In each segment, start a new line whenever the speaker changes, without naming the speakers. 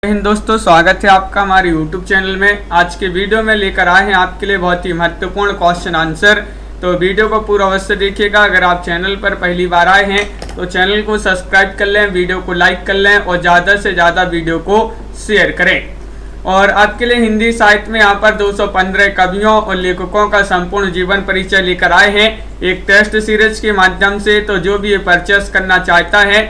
हिंद दोस्तों, स्वागत है आपका हमारे YouTube चैनल में। आज के वीडियो में लेकर आए हैं आपके लिए बहुत ही महत्वपूर्ण क्वेश्चन आंसर। तो वीडियो को पूरा अवश्य देखिएगा। अगर आप चैनल पर पहली बार आए हैं तो चैनल को सब्सक्राइब कर लें, वीडियो को लाइक कर लें और ज़्यादा से ज़्यादा वीडियो को शेयर करें। और आपके लिए हिंदी साहित्य में यहाँ पर 215 कवियों और लेखकों का संपूर्ण जीवन परिचय लेकर आए हैं एक टेस्ट सीरीज के माध्यम से। तो जो भी ये परचेस करना चाहता है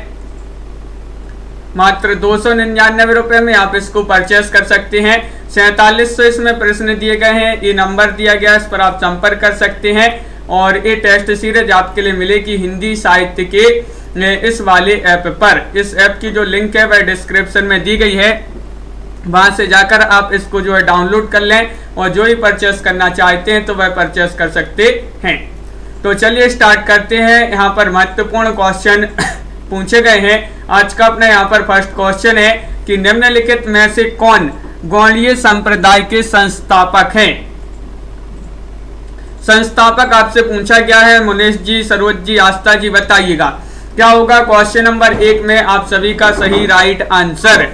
मात्र 299 रुपये में आप इसको परचेस कर सकते हैं। 4700 इसमें प्रश्न दिए गए हैं, ये नंबर दिया गया है, इस पर आप संपर्क कर सकते हैं। और ये टेस्ट सीरीज आपके लिए मिलेगी हिंदी साहित्य के इस वाले ऐप पर। इस ऐप की जो लिंक है वह डिस्क्रिप्शन में दी गई है, वहां से जाकर आप इसको जो है डाउनलोड कर लें और जो ही परचेस करना चाहते हैं तो वह परचेस कर सकते हैं। तो चलिए स्टार्ट करते हैं। यहाँ पर महत्वपूर्ण क्वेश्चन पूछे गए हैं। आज का अपना यहाँ पर फर्स्ट क्वेश्चन है कि निम्नलिखित में से कौन गौड़ीय संप्रदाय के संस्थापक हैं। संस्थापक आपसे पूछा गया है। मुनीष जी, सरोज जी, आस्था जी, बताइएगा क्या होगा क्वेश्चन नंबर 1 में आप सभी का सही राइट आंसर।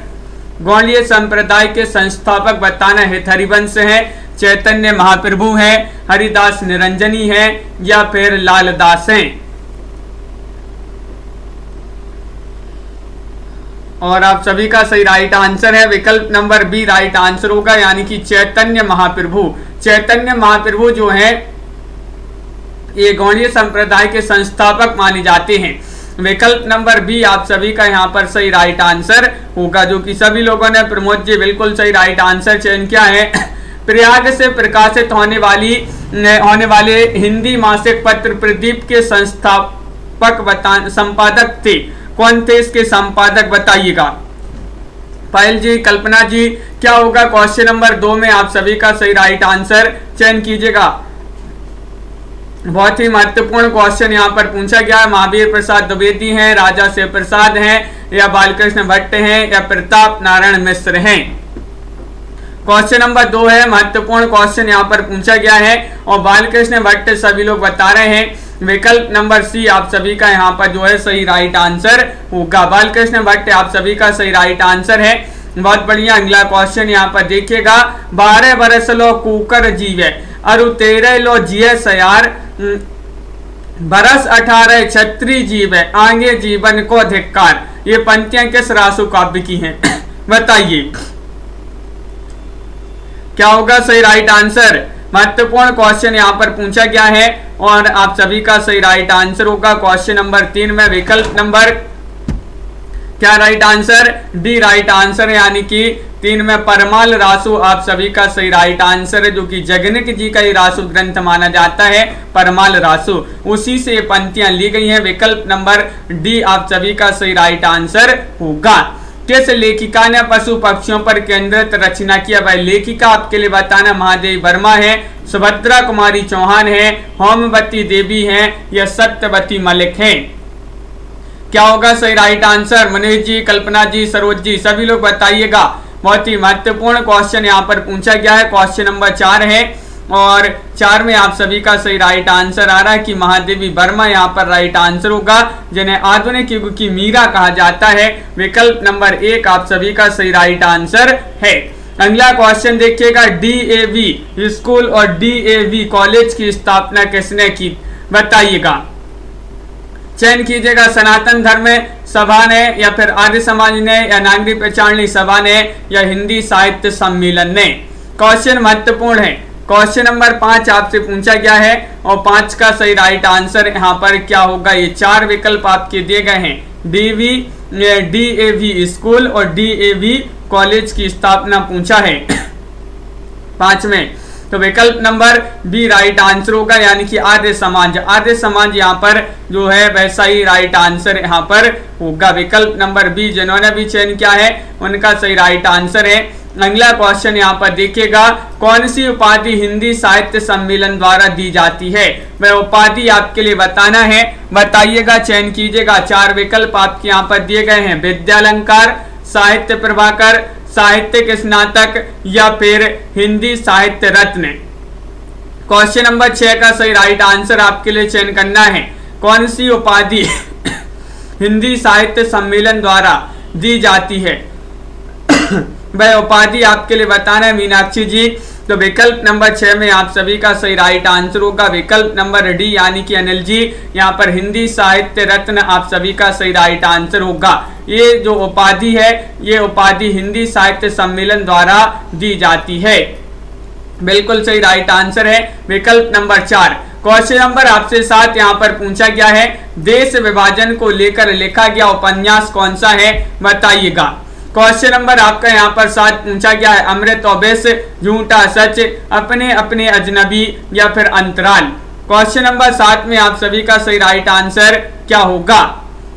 गौड़ीय संप्रदाय के संस्थापक बताना है। हरिवंश है, चैतन्य महाप्रभु है, हरिदास निरंजनी है या फिर लालदास हैं। और आप सभी का सही राइट आंसर है विकल्प नंबर बी राइट आंसर होगा, यानी कि चैतन्य महाप्रभु। चैतन्य महाप्रभु जो है ये गौड़ीय संप्रदाय के संस्थापक माने जाते हैं। विकल्प नंबर बी आप सभी का यहाँ पर सही राइट आंसर होगा, जो कि सभी लोगों ने प्रमोद जी बिल्कुल सही राइट आंसर चयन किया है। प्रयाग से प्रकाशित होने वाले हिंदी मासिक पत्र प्रदीप के संपादक थे। कौन थे इसके संपादक, बताइएगा। पायल जी, कल्पना जी, क्या होगा क्वेश्चन नंबर 2 में आप सभी का सही राइट आंसर चयन कीजिएगा। बहुत ही महत्वपूर्ण क्वेश्चन यहाँ पर पूछा गया है। महावीर प्रसाद द्विवेदी हैं, राजा शिव प्रसाद हैं या बालकृष्ण भट्ट हैं या प्रताप नारायण मिश्र हैं। क्वेश्चन नंबर 2 है, महत्वपूर्ण क्वेश्चन यहाँ पर पूछा गया है और बालकृष्ण भट्ट सभी लोग बता रहे हैं। विकल्प नंबर सी आप सभी का यहाँ पर जो है सही राइट आंसर होगा। बालकृष्ण भट्ट आप सभी का सही राइट आंसर है। बहुत बढ़िया। अगला क्वेश्चन यहाँ पर देखिएगा। 12 बरस लो कुकर जीवे अरु 13 लो जिये सयार, बरस 18 छत्री जीवे आगे जीवन को धिक्कार। ये पंक्तियां किस रासु काव्य की हैं बताइए क्या होगा सही राइट आंसर। महत्वपूर्ण क्वेश्चन यहाँ पर पूछा गया है और आप सभी का सही राइट आंसर होगा क्वेश्चन नंबर 3 में। विकल्प नंबर क्या right answer, D right answer, यानी कि 3 में परमाल रासु आप सभी का सही राइट आंसर है, जो कि जगनिक जी का ही रासु ग्रंथ माना जाता है, परमाल रासु। उसी से पंक्तियां ली गई हैं। विकल्प नंबर डी आप सभी का सही राइट आंसर होगा। किस लेखिका ने पशु पक्षियों पर केंद्रित रचना किया, वह लेखिका आपके लिए बताना महादेवी वर्मा है, सुभद्रा कुमारी चौहान है, होमवती देवी है या सत्यवती मलिक है। क्या होगा सही राइट आंसर। मनीष जी, कल्पना जी, सरोज जी, सभी लोग बताइएगा। बहुत ही महत्वपूर्ण क्वेश्चन यहाँ पर पूछा गया है। क्वेश्चन नंबर 4 है और 4 में आप सभी का सही राइट आंसर आ रहा है कि महादेवी वर्मा यहाँ पर राइट आंसर होगा, जिन्हें आधुनिक युग की मीरा कहा जाता है। विकल्प नंबर 1 आप सभी का सही राइट आंसर है। अगला क्वेश्चन देखिएगा। DAV स्कूल और DAV कॉलेज की स्थापना किसने की, बताइएगा। चयन कीजिएगा। सनातन धर्म सभा ने या फिर आर्य समाज ने या नागरिक प्रचारणी सभा ने या हिंदी साहित्य सम्मेलन ने। क्वेश्चन महत्वपूर्ण है। क्वेश्चन नंबर 5 आपसे पूछा गया है और 5 का सही राइट आंसर यहाँ पर क्या होगा। ये 4 विकल्प आपके दिए गए हैं। DAV स्कूल और DAV कॉलेज की स्थापना पूछा है 5 में। तो विकल्प नंबर बी राइट आंसर होगा, यानी कि आर्य समाज। आर्य समाज यहाँ पर जो है वैसा ही राइट आंसर यहाँ पर होगा। विकल्प नंबर बी जिन्होंने भी चयन किया है उनका सही राइट आंसर है। अगला क्वेश्चन यहाँ पर देखिएगा। कौन सी उपाधि हिंदी साहित्य सम्मेलन द्वारा दी जाती है, वह उपाधि आपके लिए बताना है, बताइएगा। चयन कीजिएगा। 4 विकल्प आपके यहाँ पर दिए गए हैं। विद्यालंकार, साहित्य प्रभाकर, साहित्यिक स्नातक या फिर हिंदी साहित्य रत्न। क्वेश्चन नंबर 6 का सही राइट आंसर आपके लिए चयन करना है। कौन सी उपाधि हिंदी साहित्य सम्मेलन द्वारा दी जाती है वह उपाधि आपके लिए बताना है मीनाक्षी जी। तो विकल्प नंबर 6 में आप सभी का सही राइट आंसर होगा विकल्प नंबर डी, यानी कि अनिल जी यहाँ पर हिंदी साहित्य रत्न आप सभी का सही राइट आंसर होगा। ये जो उपाधि है ये उपाधि हिंदी साहित्य सम्मेलन द्वारा दी जाती है। बिल्कुल सही राइट आंसर है विकल्प नंबर 4। क्वेश्चन नंबर आपसे 7 यहाँ पर पूछा गया है, देश विभाजन को लेकर लिखा गया उपन्यास कौन सा है, बताइएगा। क्वेश्चन नंबर आपका यहाँ पर 7 पूछा गया है, अमृत और विष, झूठा सच, अपने अपने अजनबी या फिर अंतराल। क्वेश्चन नंबर 7 में आप सभी का सही राइट आंसर क्या होगा?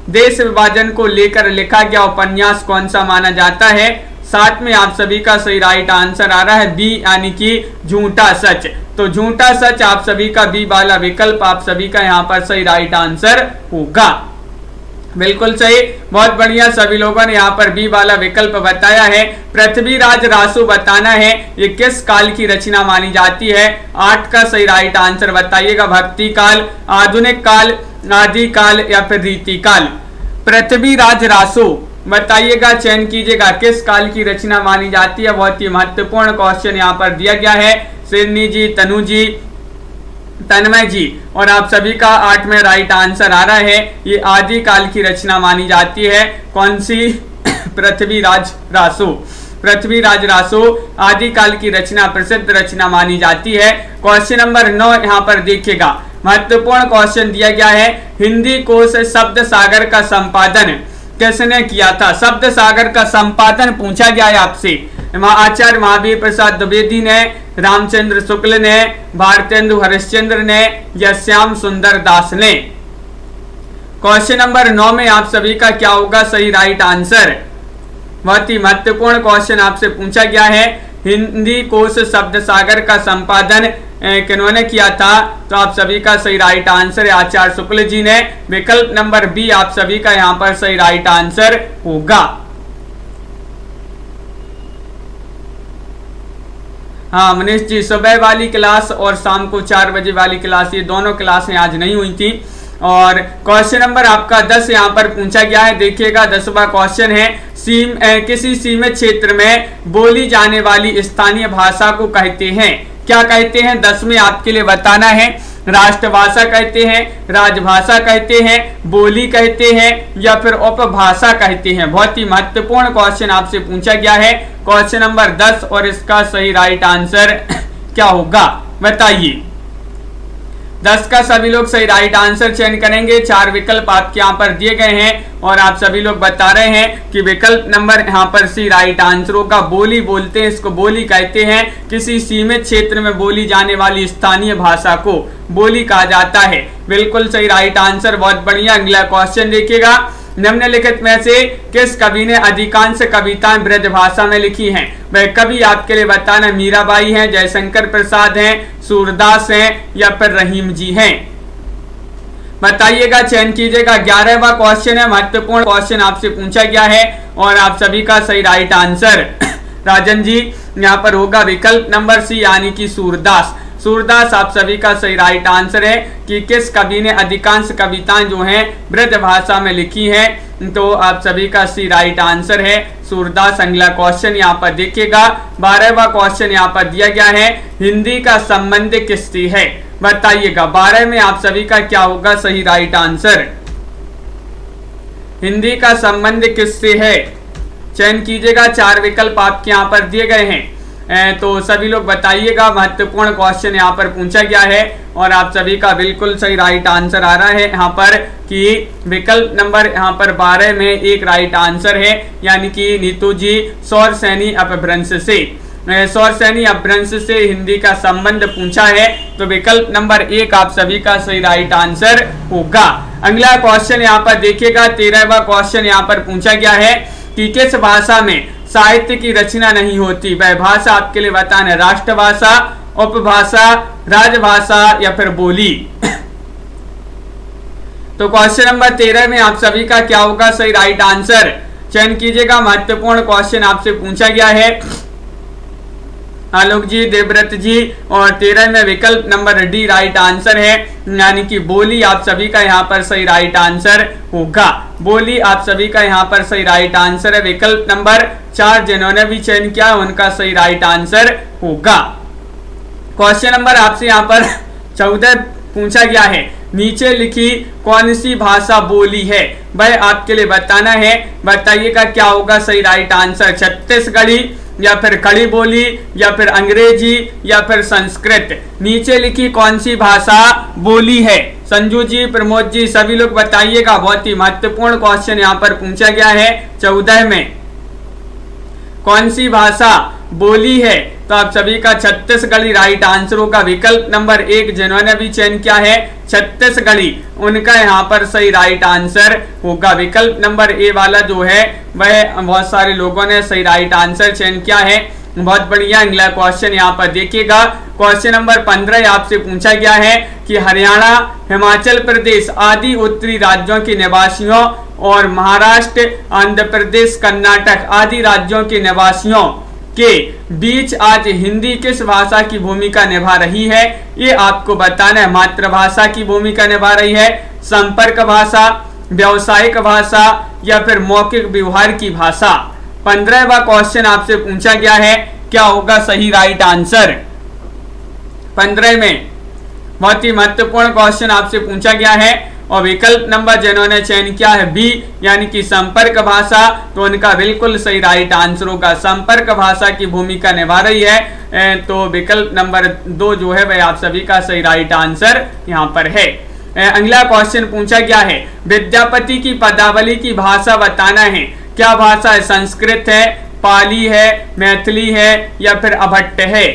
देश विभाजन को लेकर लिखा गया उपन्यास कौन सा माना जाता है? 7 में आप सभी का सही राइट आंसर आ रहा है बी, यानी कि झूठा सच। तो झूठा सच आप सभी का बी वाला विकल्प आप सभी का यहाँ पर सही राइट आंसर होगा। बिल्कुल सही, बहुत बढ़िया, सभी लोगों ने यहाँ पर बी वाला विकल्प बताया है। पृथ्वीराज रासो बताना है ये किस काल की रचना मानी जाती है? 8 का सही राइट आंसर बताइएगा, भक्ति काल, आधुनिक काल, आदि काल या फिर रीति काल। पृथ्वीराज रासो बताइएगा, चयन कीजिएगा किस काल की रचना मानी जाती है। बहुत ही महत्वपूर्ण क्वेश्चन यहाँ पर दिया गया है। सिरनी जी, तनु जी, तन्मय जी और आप सभी का 8 में राइट आंसर आ रहा है, ये आदि काल की रचना मानी जाती है। कौन सी? पृथ्वीराज रासो। पृथ्वीराज रासो आदि काल की रचना, प्रसिद्ध रचना मानी जाती है। क्वेश्चन नंबर 9 यहाँ पर देखिएगा, महत्वपूर्ण क्वेश्चन दिया गया है, हिंदी कोश शब्द सागर का संपादन किसने किया था? शब्द सागर का संपादन पूछा गया है आपसे। आचार्य महावीर प्रसाद द्विवेदी ने, रामचंद्र शुक्ल ने, भारतेंदु हरिश्चंद्र ने या श्याम सुंदर दास ने। क्वेश्चन नंबर 9 में आप सभी का क्या होगा सही राइट आंसर? बहुत ही महत्वपूर्ण क्वेश्चन आपसे पूछा गया है, हिंदी कोश शब्द सागर का संपादन किन्होंने किया था? तो आप सभी का सही राइट आंसर है आचार्य शुक्ल जी ने। विकल्प नंबर बी आप सभी का यहाँ पर सही राइट आंसर होगा। हाँ मनीष जी, सुबह वाली क्लास और शाम को 4 बजे वाली क्लास, ये दोनों क्लासें आज नहीं हुई थी। और क्वेश्चन नंबर आपका 10 यहाँ पर पूछा गया है, देखिएगा 10वां क्वेश्चन है, किसी सीमित क्षेत्र में बोली जाने वाली स्थानीय भाषा को कहते हैं, क्या कहते हैं? 10 में आपके लिए बताना है, राष्ट्रभाषा कहते हैं, राजभाषा कहते हैं, बोली कहते हैं या फिर उपभाषा कहते हैं। बहुत ही महत्वपूर्ण क्वेश्चन आपसे पूछा गया है, क्वेश्चन नंबर 10 और इसका सही राइट आंसर क्या होगा बताइए। 10 का सभी लोग सही राइट आंसर चयन करेंगे। 4 विकल्प आपके यहाँ पर दिए गए हैं और आप सभी लोग बता रहे हैं कि विकल्प नंबर यहाँ पर सी राइट आंसर होगा। बोली बोलते हैं, इसको बोली कहते हैं, किसी सीमित क्षेत्र में बोली जाने वाली स्थानीय भाषा को बोली कहा जाता है। बिल्कुल सही राइट आंसर, बहुत बढ़िया। अगला क्वेश्चन देखिएगा, निम्नलिखित में से किस कवि ने अधिकांश कविताएं ब्रज भाषा में लिखी हैं? वह कवि आपके लिए बताना, मीराबाई हैं, जयशंकर प्रसाद हैं, सूरदास हैं या फिर रहीम जी हैं? बताइएगा, चयन कीजिएगा। 11वां क्वेश्चन है, महत्वपूर्ण क्वेश्चन आपसे पूछा गया है और आप सभी का सही राइट आंसर राजन जी यहाँ पर होगा विकल्प नंबर सी, यानी कि सूरदास। सूरदास आप सभी का सही राइट आंसर है कि किस कवि ने अधिकांश कविताएं जो हैं ब्रज भाषा में लिखी हैं, तो आप सभी का सी राइट आंसर है सूरदास। अगला क्वेश्चन यहाँ पर देखिएगा, 12वां क्वेश्चन यहाँ पर दिया गया है, हिंदी का संबंध किससे है? बताइएगा 12 में आप सभी का क्या होगा सही राइट आंसर? हिंदी का संबंध किससे है? चयन कीजिएगा। 4 विकल्प आपके यहाँ पर दिए गए हैं, तो सभी लोग बताइएगा। महत्वपूर्ण क्वेश्चन यहाँ पर पूछा गया है और आप सभी का बिल्कुल सही राइट आंसर आ रहा है यहाँ पर कि विकल्प नंबर यहाँ पर 12 में एक राइट आंसर है, यानी कि नीतू जी सौर सैनी अपभ्रंश से, सौर सैनी अपभ्रंश से हिंदी का संबंध पूछा है, तो विकल्प नंबर 1 आप सभी का सही राइट आंसर होगा। अगला क्वेश्चन यहाँ पर देखिएगा, 13वां क्वेश्चन यहाँ पर पूछा गया है कि किस भाषा में साहित्य की रचना नहीं होती? वह भाषा आपके लिए बताना है, राष्ट्रभाषा, उपभाषा, राजभाषा या फिर बोली। तो क्वेश्चन नंबर 13 में आप सभी का क्या होगा सही राइट आंसर? चयन कीजिएगा। महत्वपूर्ण क्वेश्चन आपसे पूछा गया है। आलोक जी, देवव्रत जी, और 13 में विकल्प नंबर डी राइट आंसर है, यानी कि बोली आप सभी का यहाँ पर सही राइट आंसर होगा। बोली आप सभी का यहाँ पर सही राइट आंसर है। विकल्प नंबर 4 जिन्होंने भी चयन किया उनका सही राइट आंसर होगा। क्वेश्चन नंबर आपसे यहाँ पर 14 पूछा गया है, नीचे लिखी कौन सी भाषा बोली है, वह आपके लिए बताना है। बताइएगा क्या होगा सही राइट आंसर। छत्तीसगढ़ी या फिर खड़ी बोली या फिर अंग्रेजी या फिर संस्कृत। नीचे लिखी कौन सी भाषा बोली है। संजू जी, प्रमोद जी, सभी लोग बताइएगा। बहुत ही महत्वपूर्ण क्वेश्चन यहाँ पर पूछा गया है 14 में, कौन सी भाषा बोली है। तो आप सभी का छत्तीसगढ़ी राइट आंसर होगा। विकल्प नंबर 1 जिन्होंने भी चयन किया है छत्तीसगढ़ी, उनका यहाँ पर सही राइट आंसर होगा। विकल्प नंबर ए वाला जो है वह बहुत सारे लोगों ने सही राइट आंसर चयन किया है। बहुत बढ़िया। अगला क्वेश्चन यहाँ पर देखिएगा। क्वेश्चन नंबर 15 आपसे पूछा गया है कि हरियाणा, हिमाचल प्रदेश आदि उत्तरी राज्यों के निवासियों और महाराष्ट्र, आंध्र प्रदेश, कर्नाटक आदि राज्यों के निवासियों के बीच आज हिंदी किस भाषा की भूमिका निभा रही है, ये आपको बताना है। मातृभाषा की भूमिका निभा रही है, संपर्क भाषा, व्यावसायिक भाषा या फिर मौखिक व्यवहार की भाषा। 15वां क्वेश्चन आपसे पूछा गया है, क्या होगा सही राइट आंसर। 15 में बहुत ही महत्वपूर्ण क्वेश्चन आपसे पूछा गया है और विकल्प नंबर जिन्होंने चयन किया है बी, यानी कि संपर्क भाषा, तो उनका बिल्कुल सही राइट आंसर होगा। संपर्क भाषा की भूमिका निभा रही है, तो विकल्प नंबर 2 जो है वह आप सभी का सही राइट आंसर यहाँ पर है। अगला क्वेश्चन पूछा गया है, विद्यापति की पदावली की भाषा बताना है। क्या भाषा है। संस्कृत है, पाली है, मैथिली है या फिर अभट्ट है।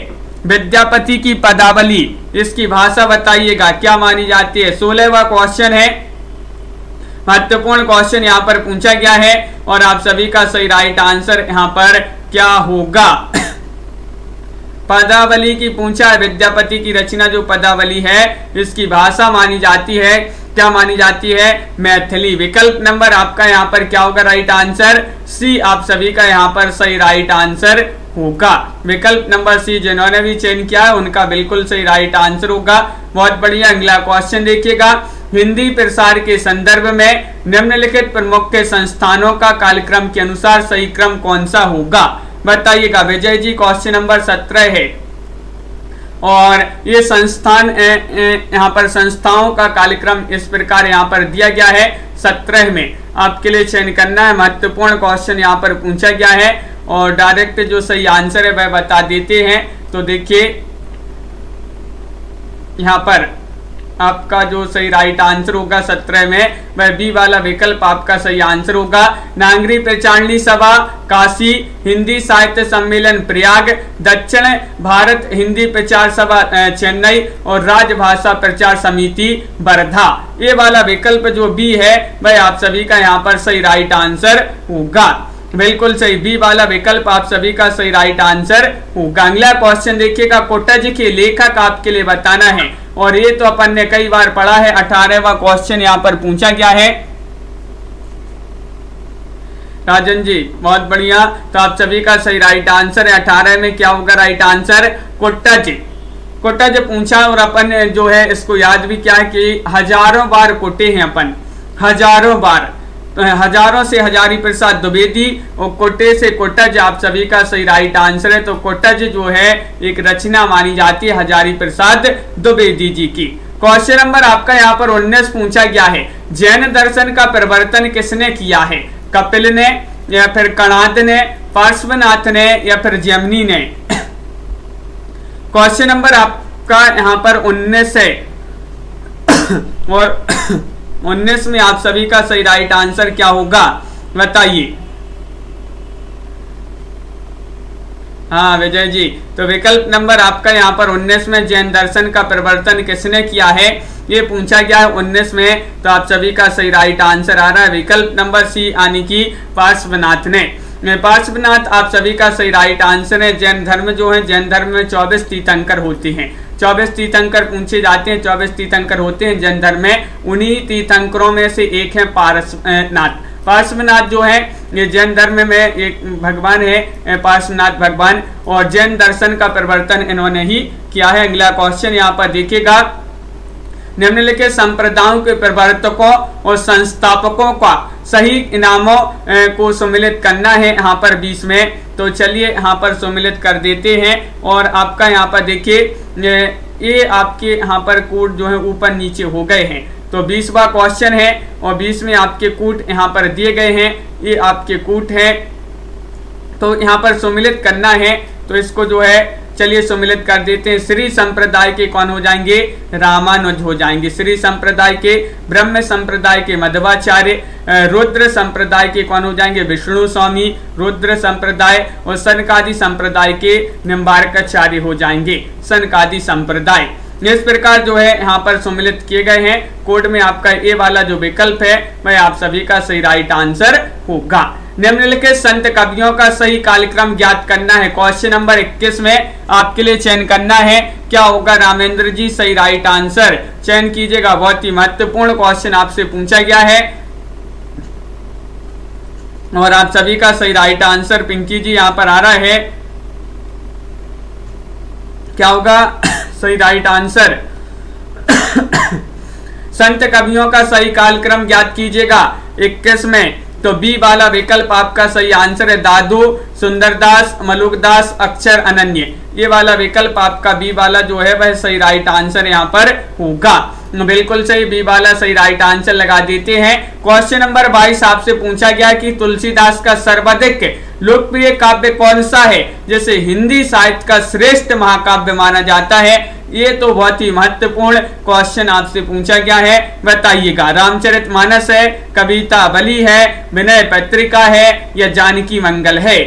विद्यापति की पदावली, इसकी भाषा बताइएगा क्या मानी जाती है। 16वां क्वेश्चन है, महत्वपूर्ण क्वेश्चन यहाँ पर पूछा गया है और आप सभी का सही राइट आंसर यहाँ पर क्या होगा। पदावली की पूछा है, विद्यापति की रचना जो पदावली है इसकी भाषा मानी जाती है, क्या मानी जाती है, मैथिली। विकल्प नंबर आपका यहाँ पर क्या होगा राइट आंसर, सी आप सभी का यहाँ पर सही राइट आंसर होगा। विकल्प नंबर सी जिन्होंने भी चयन किया है उनका बिल्कुल सही राइट आंसर होगा। बहुत बढ़िया। अगला क्वेश्चन देखिएगा, हिंदी प्रसार के संदर्भ में निम्नलिखित प्रमुख संस्थानों का कालक्रम के अनुसार सही क्रम कौन सा होगा, बताइएगा। विजय जी, क्वेश्चन नंबर 17 है और ये संस्थान यहाँ पर संस्थाओं का कार्यक्रम इस प्रकार यहाँ पर दिया गया है। 17 में आपके लिए चयन करना है। महत्वपूर्ण क्वेश्चन यहाँ पर पूछा गया है और डायरेक्ट जो सही आंसर है वह बता देते हैं। तो देखिए यहाँ पर आपका जो सही राइट आंसर होगा 17 में वह बी वाला विकल्प आपका सही आंसर होगा। नागरी प्रचारणी सभा काशी, हिंदी साहित्य सम्मेलन प्रयाग, दक्षिण भारत हिंदी प्रचार सभा चेन्नई और राजभाषा प्रचार समिति वर्धा। ये वाला विकल्प जो बी है वह आप सभी का यहाँ पर सही राइट आंसर होगा। बिल्कुल सही, बी वाला विकल्प आप सभी का सही राइट आंसर होगा। अगला क्वेश्चन देखिएगा, कोटज के लेखक आपके लिए बताना है और ये तो अपन ने कई बार पढ़ा है। 18वां क्वेश्चन यहाँ पर पूछा गया है। राजन जी, बहुत बढ़िया। तो आप सभी का सही राइट आंसर है 18 में क्या होगा राइट आंसर, कोटज। कोटज पूछा और अपन जो है इसको याद भी क्या है कि हजारों बार कोटे हैं अपन, हजारों बार। तो हजारों से हजारी प्रसाद द्विवेदी और कोटे से कोटज आप सभी का सही राइट आंसर है। तो कोटज जो है एक रचना मानी जाती है हजारी प्रसाद द्विवेदी जी की। क्वेश्चन नंबर आपका यहाँ पर 19 पूछा गया है, जैन दर्शन का प्रवर्तन किसने किया है। कपिल ने या फिर कणाद ने, पार्श्वनाथ ने या फिर जैमिनी ने। क्वेश्चन नंबर आपका यहाँ पर 19 है और 19 में आप सभी का सही राइट आंसर क्या होगा बताइए। हाँ विजय जी, तो विकल्प नंबर आपका यहाँ पर 19 में जैन दर्शन का प्रवर्तन किसने किया है ये पूछा गया है 19 में। तो आप सभी का सही राइट आंसर आ रहा है विकल्प नंबर सी, यानी कि पार्श्वनाथ ने। पार्श्वनाथ आप सभी का सही राइट आंसर है। जैन धर्म जो है, जैन धर्म में 24 तीर्थंकर होते हैं, 24 तीर्थंकर पूछे जाते हैं, 24 तीर्थंकर होते हैं जैन धर्म में। उन्हीं तीर्थंकरों में से एक है पार्श्वनाथ। पार्श्वनाथ जो है ये जैन धर्म में एक भगवान है, पार्श्वनाथ भगवान, और जैन दर्शन का प्रवर्तन इन्होंने ही किया है। अगला क्वेश्चन यहाँ पर देखिएगा, निम्नलिखित संप्रदायों के प्रवर्तकों और संस्थापकों का सही इनामों को सम्मिलित करना है यहाँ पर 20 में। तो चलिए यहाँ पर सम्मिलित कर देते हैं, और आपका यहाँ पर देखिए ये आपके यहाँ पर कोड जो है ऊपर नीचे हो गए हैं। तो 20वां क्वेश्चन है और 20 में आपके कूट यहाँ पर दिए गए हैं, ये आपके कूट है। तो यहाँ पर सम्मिलित करना है, तो इसको जो है चलिए सम्मिलित कर देते हैं। श्री संप्रदाय के कौन हो जाएंगे? रामानुज हो जाएंगे। श्री संप्रदाय के, ब्रह्म संप्रदाय के मध्वाचार्य, रुद्र संप्रदाय के कौन हो जाएंगे? विष्णु स्वामी रुद्र संप्रदाय, और सनकादि संप्रदाय के निम्बार्काचार्य हो जाएंगे सनकादि संप्रदाय। इस प्रकार जो है यहाँ पर सम्मिलित किए गए हैं। कोड में आपका ए वाला जो विकल्प है वह आप सभी का सही राइट आंसर होगा। निम्नलिखित संत कवियों का सही कालक्रम ज्ञात करना है। क्वेश्चन नंबर 21 में आपके लिए चयन करना है, क्या होगा? रामेंद्र जी सही राइट आंसर चयन कीजिएगा। बहुत ही महत्वपूर्ण क्वेश्चन आपसे पूछा गया है और आप सभी का सही राइट आंसर पिंकी जी यहाँ पर आ रहा है, क्या होगा सही राइट आंसर? संत कवियों का सही कालक्रम ज्ञात कीजिएगा 21 में। तो बी वाला विकल्प आपका सही आंसर है। दादू, सुंदरदास, मलुकदास, अक्षर, अनन्य, ये वाला विकल्प आपका बी वाला जो है वह सही राइट आंसर यहाँ पर होगा। बिल्कुल सही, बी वाला सही राइट आंसर लगा देते हैं। क्वेश्चन नंबर 22 आपसे पूछा गया कि तुलसीदास का सर्वाधिक लोकप्रिय काव्य कौन सा है, जिसे हिंदी साहित्य का श्रेष्ठ महाकाव्य माना जाता है? ये तो बहुत ही महत्वपूर्ण क्वेश्चन आपसे पूछा गया है, बताइएगा। रामचरितमानस है, कवितावली है, विनय पत्रिका है, या जानकी मंगल है?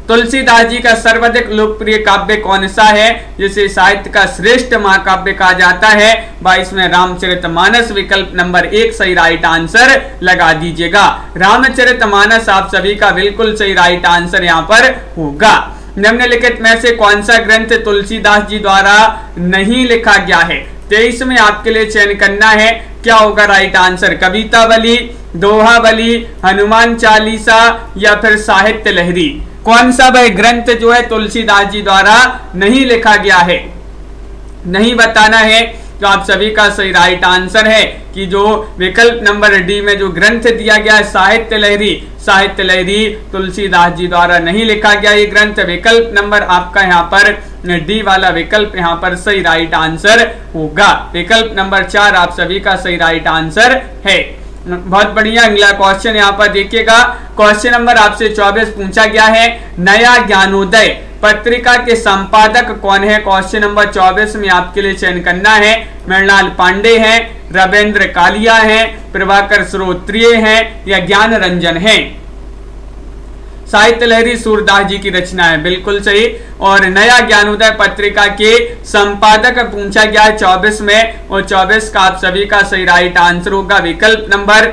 तुलसीदास जी का सर्वाधिक लोकप्रिय काव्य कौन सा है, जिसे साहित्य का श्रेष्ठ महाकाव्य कहा जाता है? 22 में रामचरितमानस विकल्प नंबर 1 सही राइट आंसर लगा दीजिएगा। रामचरितमानस आप सभी का बिल्कुल सही राइट आंसर यहाँ पर होगा। निम्नलिखित में से कौन सा ग्रंथ तुलसीदास जी द्वारा नहीं लिखा गया है? 23 में आपके लिए चयन करना है, क्या होगा राइट आंसर? कवितावली, दोहावली, हनुमान चालीसा, या फिर साहित्य लहरी? कौन सा वह ग्रंथ जो है तुलसीदास जी द्वारा नहीं लिखा गया है? नहीं बताना है। तो आप सभी का सही राइट आंसर है कि जो विकल्प नंबर डी में जो ग्रंथ दिया गया है साहित्य लहरी, साहित्य लहरी तुलसीदास जी द्वारा नहीं लिखा गया ये ग्रंथ। विकल्प नंबर आपका यहाँ पर डी वाला विकल्प यहाँ पर सही राइट आंसर होगा। विकल्प नंबर 4 आप सभी का सही राइट आंसर है। बहुत बढ़िया। अगला क्वेश्चन यहाँ पर देखिएगा। क्वेश्चन नंबर आपसे 24 पूछा गया है, नया ज्ञानोदय पत्रिका के संपादक कौन है? क्वेश्चन नंबर 24 में आपके लिए चयन करना है। मृणाल पांडे हैं, रविंद्र कालिया हैं, प्रभाकर श्रोत्रिय हैं, या ज्ञान रंजन हैं? साहित्य लहरी सूरदास जी की रचना है, बिल्कुल सही। और नया ज्ञानोदय पत्रिका के संपादक पूछा गया है 24 में, और 24 का आप सभी का सही राइट आंसर होगा। विकल्प नंबर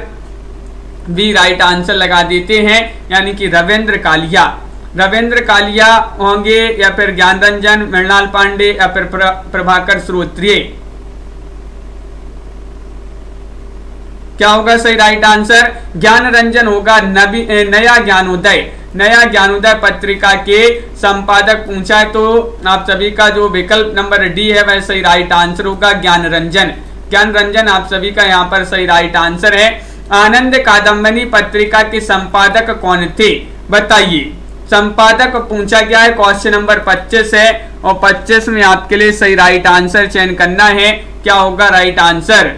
बी राइट आंसर लगा देते हैं, यानी कि रविंद्र कालिया। रविंद्र कालिया होंगे, या फिर ज्ञान रंजन, मृणाल पांडे, या फिर प्रभाकर श्रोत्रिय? क्या होगा सही राइट आंसर? ज्ञान रंजन होगा। नया ज्ञानोदय, नया ज्ञानोदय पत्रिका के संपादक पूछा है, तो आप सभी का जो विकल्प नंबर डी है वह सही राइट आंसर होगा। ज्ञान रंजन, ज्ञान रंजन आप सभी का यहाँ पर सही राइट आंसर है। आनंद कादम्बनी पत्रिका के संपादक कौन थे, बताइए? संपादक पूछा गया है, क्वेश्चन नंबर 25 है, और 25 में आपके लिए सही राइट आंसर चयन करना है। क्या होगा राइट आंसर?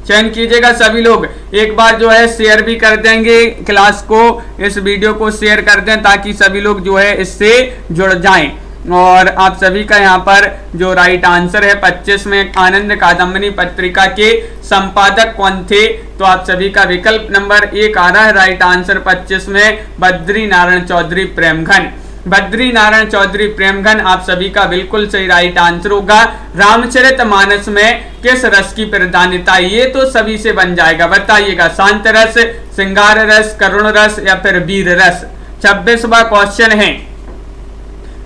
चयन कीजिएगा सभी लोग। एक बार जो है शेयर भी कर देंगे क्लास को, इस वीडियो को शेयर कर दें ताकि सभी लोग जो है इससे जुड़ जाएं। और आप सभी का यहाँ पर जो राइट आंसर है 25 में आनंद कादम्बनी पत्रिका के संपादक कौन थे, तो आप सभी का विकल्प नंबर 1 आ रहा है राइट आंसर 25 में, बद्री नारायण चौधरी प्रेमघन। बद्री नारायण चौधरी प्रेमघन आप सभी का बिल्कुल सही राइट आंसर होगा। रामचरितमानस में किस रस की प्रधानता? ये तो सभी से बन जाएगा, बताइएगा। शांत रस, श्रृंगार रस, करुण रस, या फिर वीर रस? 26वां क्वेश्चन है,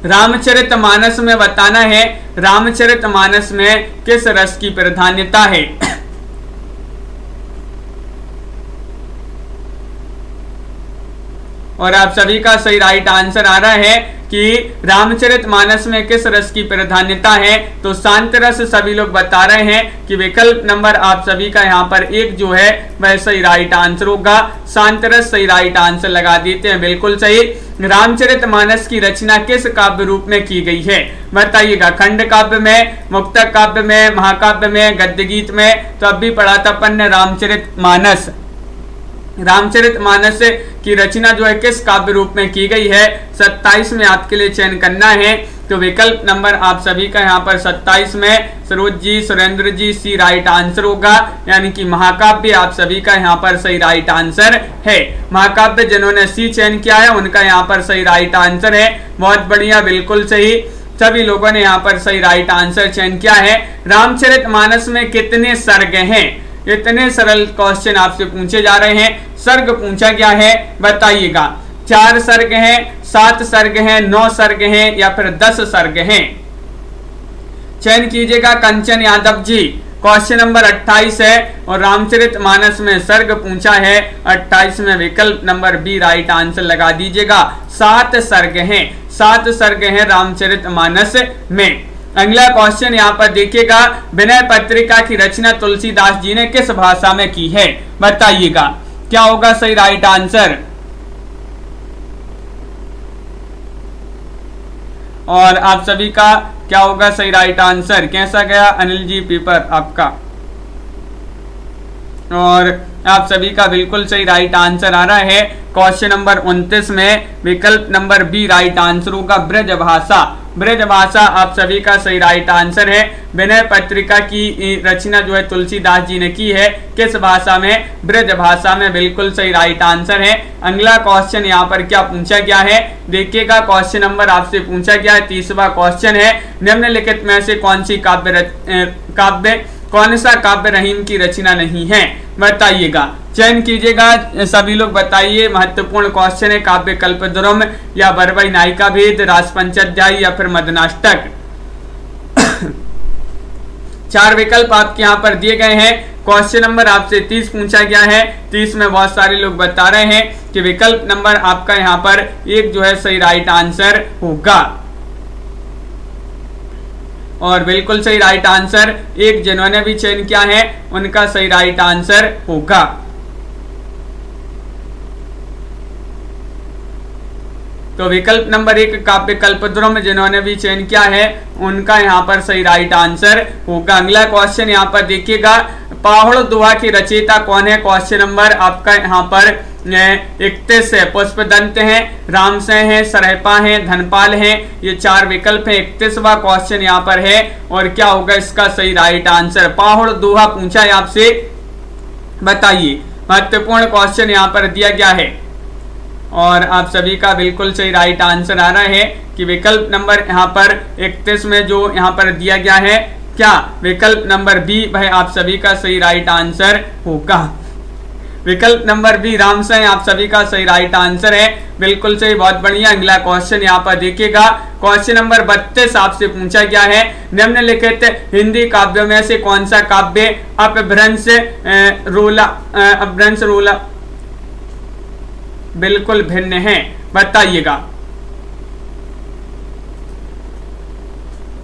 रामचरितमानस में बताना है, रामचरितमानस में किस रस की प्रधानता है? और आप सभी का सही राइट आंसर आ रहा है कि रामचरितमानस में किस रस की प्राधान्यता है, तो शांत रस सभी लोग बता रहे हैं कि विकल्प नंबर आप सभी का यहाँ पर एक जो है वह सही राइट आंसर होगा। शांत रस सही राइट आंसर लगा देते हैं, बिल्कुल सही। रामचरितमानस की रचना किस काव्य रूप में की गई है, बताइएगा। खंड काव्य में, मुक्तक काव्य में, महाकाव्य में, गद्य गीत में। तो अब भी पढ़ा था अपन ने रामचरितमानस। रामचरितमानस की रचना जो है किस काव्य रूप में की गई है, 27 में आपके लिए चयन करना है। तो विकल्प नंबर आप सभी का यहाँ पर 27 में सरोज जी, सुरेंद्र जी, सी राइट आंसर होगा, यानी कि महाकाव्य आप सभी का यहाँ पर सही राइट आंसर है। महाकाव्य जिन्होंने सी चयन किया है उनका यहाँ पर सही राइट आंसर है। बहुत बढ़िया, बिल्कुल सही, सभी लोगों ने यहाँ पर सही राइट आंसर चयन किया है। रामचरितमानस में कितने सर्ग हैं, इतने सरल क्वेश्चन आपसे पूछे जा रहे हैं। सर्ग पूछा गया है, बताइएगा। 4 सर्ग हैं, 7 सर्ग हैं, 9 सर्ग हैं या फिर 10 सर्ग हैं, चयन कीजिएगा। कंचन यादव जी, क्वेश्चन नंबर 28 है और रामचरितमानस में सर्ग पूछा है 28 में, विकल्प नंबर बी राइट आंसर लगा दीजिएगा। 7 सर्ग हैं, 7 सर्ग हैं रामचरितमानस में। अगला क्वेश्चन यहाँ पर देखिएगा, विनय पत्रिका की रचना तुलसीदास जी ने किस भाषा में की है, बताइएगा। क्या होगा सही राइट आंसर, और आप सभी का क्या होगा सही राइट आंसर। कैसा गया अनिल जी पेपर आपका, और आप सभी का बिल्कुल सही राइट आंसर आ रहा है। क्वेश्चन नंबर 29 में विकल्प नंबर बी राइट आंसर होगा, ब्रजभाषा। ब्रजभाषा आप सभी का सही राइट आंसर है। विनय पत्रिका की रचना जो है तुलसीदास जी ने की है किस भाषा में, ब्रजभाषा में, बिल्कुल सही राइट आंसर है। अगला क्वेश्चन यहाँ पर क्या पूछा गया है, देखिएगा। क्वेश्चन नंबर आपसे पूछा गया है 30वां क्वेश्चन है, निम्नलिखित में से कौन सी कौन सा काव्य रहीम की रचना नहीं है, बताइएगा। चयन कीजिएगा, सभी लोग बताइए। महत्वपूर्ण क्वेश्चन है। काव्य कल्पद्रुम या बरबई नायिका भेद, राजपंचाध्यायी या फिर मदनाष्टक। 4 विकल्प आपके यहाँ पर दिए गए हैं। क्वेश्चन नंबर आपसे 30 पूछा गया है। 30 में बहुत सारे लोग बता रहे हैं कि विकल्प नंबर आपका यहाँ पर एक जो है सही राइट आंसर होगा, और बिल्कुल सही राइट आंसर एक जिन्होंने भी चयन किया है उनका सही राइट आंसर होगा। तो विकल्प नंबर 1 काव्य कल्पद्रुम जिन्होंने भी चयन किया है उनका यहाँ पर सही राइट आंसर होगा। अगला क्वेश्चन यहाँ पर देखिएगा, पाहुड़ दोहा की रचयिता कौन है। क्वेश्चन नंबर आपका यहाँ पर 31 है। पुष्पदंत हैं, रामसेन हैं, सरहपा हैं, धनपाल हैं, ये 4 विकल्प हैं। 31वां क्वेश्चन यहाँ पर है और क्या होगा इसका सही राइट आंसर। पाहुड़ दोहा पूछा है आपसे, बताइए। महत्वपूर्ण क्वेश्चन यहाँ पर दिया गया है और आप सभी का बिल्कुल सही राइट आंसर आ रहा है कि विकल्प नंबर यहाँ पर 31 में जो यहाँ पर दिया गया है, क्या विकल्प नंबर बी भाई आप सभी का सही राइट आंसर होगा। विकल्प नंबर बी रामसेन आप सभी का सही राइट आंसर है, बिल्कुल सही, बहुत बढ़िया। अगला क्वेश्चन यहाँ पर देखिएगा। क्वेश्चन नंबर 32 आपसे पूछा गया है, निम्नलिखित हिंदी काव्यों में से कौन सा काव्य अपभ्रंश रोला बिल्कुल भिन्न है, बताइएगा।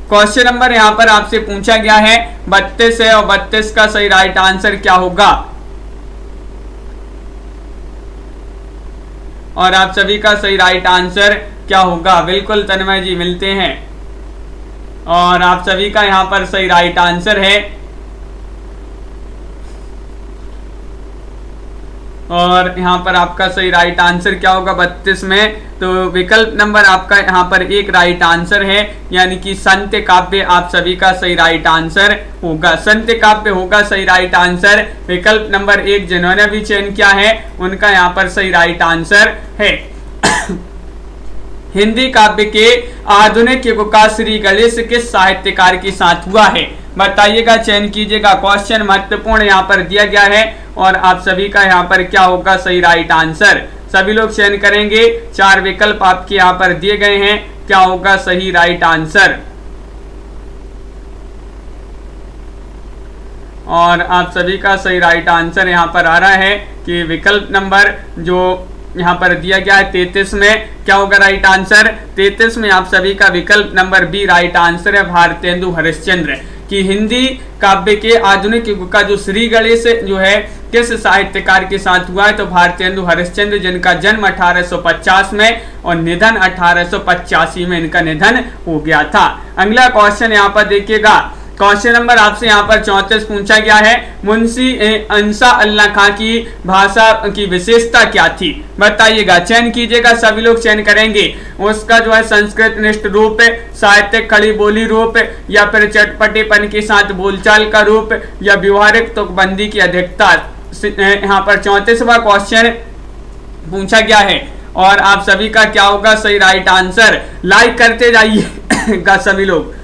क्वेश्चन नंबर यहाँ पर आपसे पूछा गया है 32 है और 32 का सही राइट आंसर क्या होगा, और आप सभी का सही राइट आंसर क्या होगा। बिल्कुल तन्मय जी मिलते हैं और आप सभी का यहाँ पर सही राइट आंसर है, और यहाँ पर आपका सही राइट आंसर क्या होगा 32 में। तो विकल्प नंबर आपका यहाँ पर 1 राइट आंसर है, यानी कि संत काव्य आप सभी का सही राइट आंसर होगा। संत काव्य होगा सही राइट आंसर। विकल्प नंबर 1 जिन्होंने भी चयन किया है उनका यहाँ पर सही राइट आंसर है। हिंदी काव्य के आधुनिक युग का श्री गणेश किस साहित्यकार के साथ हुआ है, बताइएगा। चयन कीजिएगा। क्वेश्चन महत्वपूर्ण यहाँ पर दिया गया है और आप सभी का यहाँ पर क्या होगा सही राइट आंसर, सभी लोग चयन करेंगे। 4 विकल्प आपके यहाँ पर दिए गए हैं, क्या होगा सही राइट आंसर, और आप सभी का सही राइट आंसर यहाँ पर आ रहा है कि विकल्प नंबर जो यहाँ पर दिया गया है 33 में, क्या होगा राइट आंसर? 33 में आप सभी का विकल्प नंबर बी राइट आंसर है, भारतेंदु हरिश्चंद्र। कि हिंदी काव्य के आधुनिक युग का जो श्री गणेश जो है किस साहित्यकार के साथ हुआ है? तो भारतेंदु हरिश्चंद्र, जिनका जन्म 1850 में और निधन 1885 में इनका निधन हो गया था। अगला क्वेश्चन यहाँ पर देखिएगा, क्वेश्चन नंबर आपसे यहाँ पर 34 पूछा गया है, मुंशी अंसा अल्लाह खां की भाषा की विशेषता क्या थी? बताइएगा, चयन कीजिएगा, सभी लोग चयन करेंगे। उसका जो है संस्कृत निष्ठ रूप, साहित्यिक खड़ी बोली रूप, या फिर चटपटेपन के साथ बोलचाल का रूप, या व्यवहारिक तुकबंदी की अधिकता। यहाँ पर 34वां क्वेश्चन पूछा गया है और आप सभी का क्या होगा सही राइट आंसर? लाइक करते जाइएगा सभी लोग।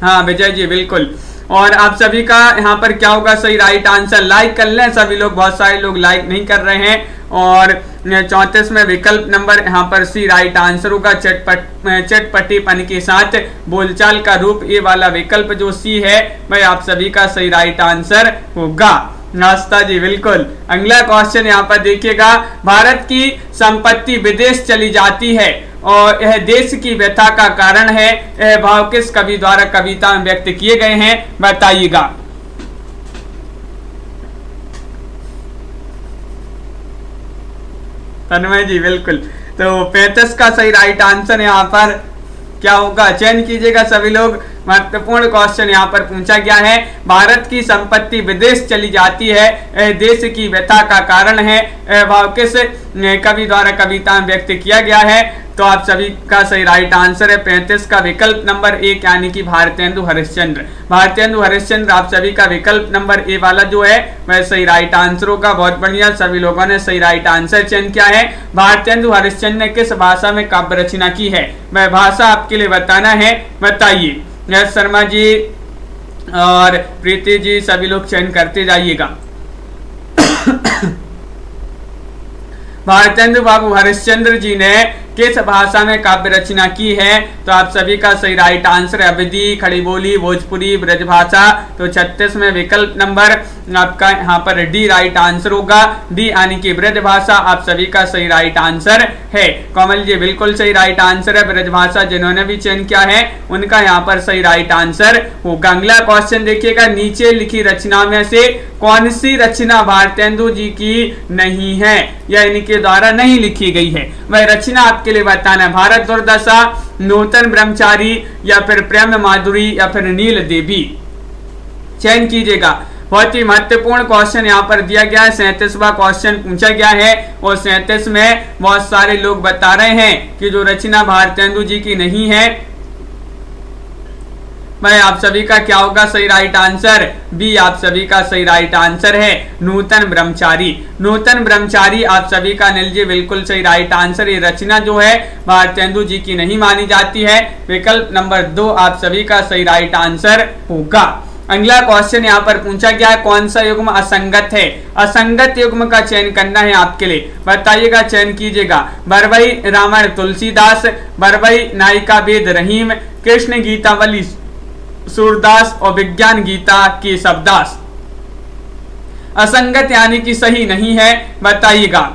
हाँ विजय जी बिल्कुल। और आप सभी का यहाँ पर क्या होगा सही राइट आंसर? लाइक कर लें सभी लोग, बहुत सारे लोग लाइक नहीं कर रहे हैं। और 34 में विकल्प नंबर यहाँ पर सी राइट आंसर होगा, चटपटीपन के साथ बोलचाल का रूप। ये वाला विकल्प जो सी है भाई आप सभी का सही राइट आंसर होगा। नाश्ता जी बिल्कुल। अगला क्वेश्चन यहाँ पर देखिएगा, भारत की संपत्ति विदेश चली जाती है और यह देश की व्यथा का कारण है, यह भाव किस कवि द्वारा कविता में व्यक्त किए गए हैं? बताइएगा। तन्मय जी बिल्कुल। तो 35 का सही राइट आंसर यहाँ पर क्या होगा? चयन कीजिएगा सभी लोग। महत्वपूर्ण क्वेश्चन यहाँ पर पूछा गया है, भारत की संपत्ति विदेश चली जाती है, देश की व्यथा का कारण है, भाव किस कवि द्वारा कविता में व्यक्त किया गया है? तो आप सभी का सही राइट आंसर है 35 का विकल्प नंबर ए, यानी कि भारतेंदु हरिश्चंद्र। भारतेंदु हरिश्चंद्र आप सभी का विकल्प नंबर ए वाला जो है वह सही राइट आंसर होगा। बहुत बढ़िया, सभी लोगों ने सही राइट आंसर चयन किया है। भारतेंदु हरिश्चंद्र ने किस भाषा में काव्य रचना की है? वह भाषा आपके लिए बताना है, बताइए। यश शर्मा जी और प्रीति जी सभी लोग चयन करते जाइएगा। भारतेंदु बाबू हरिश्चंद्र जी ने किस भाषा में काव्य रचना की है? तो आप सभी का सही राइट आंसर है अवधी, खड़ी बोली, भोजपुरी, ब्रजभाषा। तो 36 में विकल्प नंबर आपका यहाँ पर डी राइट आंसर होगा, डी यानी कि ब्रजभाषा आप सभी का सही राइट आंसर है। कमल जी बिल्कुल सही राइट आंसर है, ब्रजभाषा जिन्होंने भी चयन किया है उनका यहाँ पर सही राइट आंसर होगा। अगला क्वेश्चन देखिएगा, नीचे लिखी रचना में से कौन सी रचना भारतेंदु जी की नहीं है या इनके द्वारा नहीं लिखी गई है? वह रचना आपके लिए बताना है, भारत दुर्दशा, नूतन ब्रह्मचारी, या फिर प्रेम माधुरी, या फिर नील देवी। चयन कीजिएगा। बहुत ही महत्वपूर्ण क्वेश्चन यहाँ पर दिया गया है, 37वां क्वेश्चन पूछा गया है और 37 में बहुत सारे लोग बता रहे हैं कि जो रचना भारतेंदु जी की नहीं है भाई आप सभी का क्या होगा सही राइट आंसर? बी आप सभी का सही राइट आंसर है, नूतन ब्रह्मचारी। नूतन ब्रह्मचारी आप सभी का अनिल जी बिल्कुल सही राइट आंसर। ये रचना जो है भारतेंदु जी की नहीं मानी जाती है, विकल्प नंबर 2 आप सभी का सही राइट आंसर होगा। अगला क्वेश्चन यहाँ पर पूछा गया है, कौन सा युग्म असंगत है? असंगत युग्म का चयन करना है आपके लिए, बताइएगा, चयन कीजिएगा। बरवई रामायण तुलसीदास, बरवई नायिका वेद रहीम, कृष्ण गीतावली सूरदास और विज्ञान गीता केशवदास। असंगत यानी कि सही नहीं है, बताइएगा।